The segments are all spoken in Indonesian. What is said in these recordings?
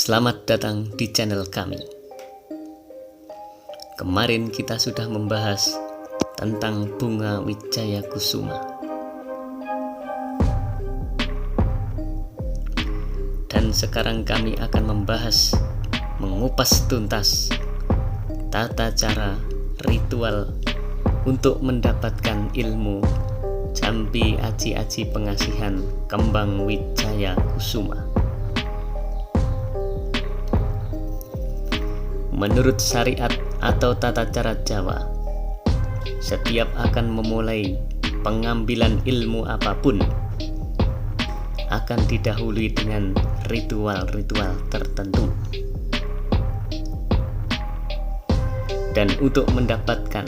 Selamat datang di channel kami. Kemarin kita sudah membahas tentang bunga Wijaya Kusuma. Dan sekarang kami akan membahas, mengupas tuntas tata cara ritual untuk mendapatkan ilmu jampi aji-aji pengasihan kembang Wijaya Kusuma. Menurut syariat atau tata cara Jawa, setiap akan memulai pengambilan ilmu apapun akan didahului dengan ritual-ritual tertentu. Dan untuk mendapatkan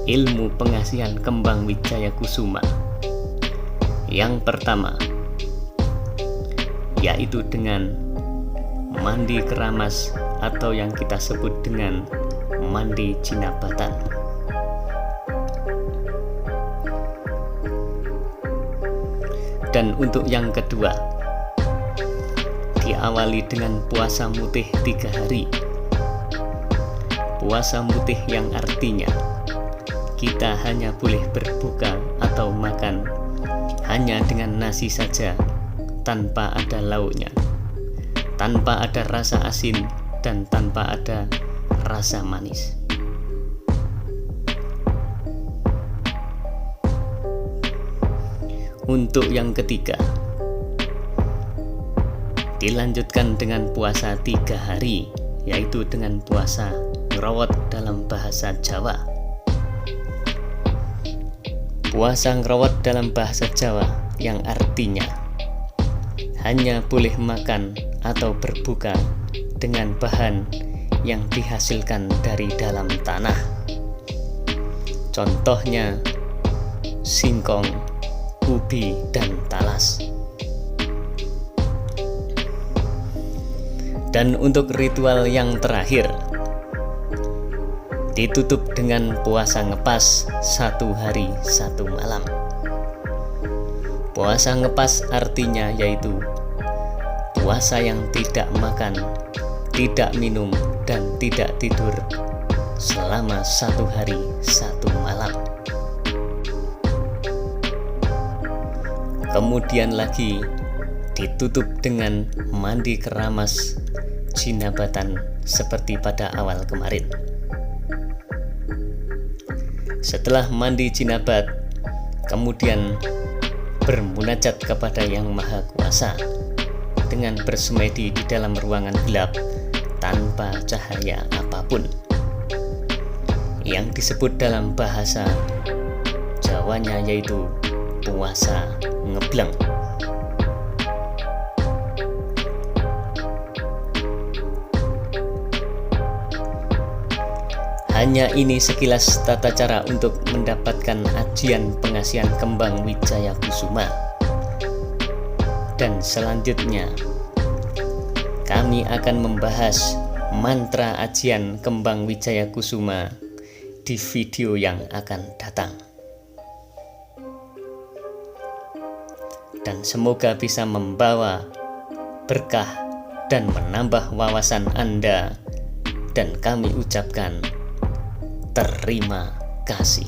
ilmu pengasihan kembang Wijaya Kusuma, yang pertama yaitu dengan mandi keramas atau yang kita sebut dengan mandi jinabatan. Dan untuk yang kedua, diawali dengan puasa mutih 3 hari. Puasa mutih yang artinya kita hanya boleh berbuka atau makan hanya dengan nasi saja, tanpa ada lauknya, tanpa ada rasa asin, dan tanpa ada rasa manis. Untuk yang ketiga, dilanjutkan dengan puasa 3 hari, yaitu dengan puasa ngrowot dalam bahasa Jawa. Puasa ngrowot dalam bahasa Jawa yang artinya hanya boleh makan atau berbuka dengan bahan yang dihasilkan dari dalam tanah. Contohnya singkong, ubi, dan talas. Dan untuk ritual yang terakhir, ditutup dengan puasa ngepas 1 hari 1 malam. Puasa ngepas artinya yaitu puasa yang tidak makan, tidak minum, dan tidak tidur selama 1 hari 1 malam. Kemudian lagi ditutup dengan mandi keramas jinabatan seperti pada awal kemarin. Setelah mandi jinabat, kemudian bermunajat kepada Yang Maha Kuasa dengan bersemedi di dalam ruangan gelap tanpa cahaya apapun, yang disebut dalam bahasa Jawanya yaitu puasa ngebleng. Hanya ini sekilas tata cara untuk mendapatkan ajian pengasihan kembang Wijaya Kusuma. Dan selanjutnya kami akan membahas mantra ajian kembang Wijaya Kusuma di video yang akan datang. Dan semoga bisa membawa berkah dan menambah wawasan Anda. Dan kami ucapkan terima kasih.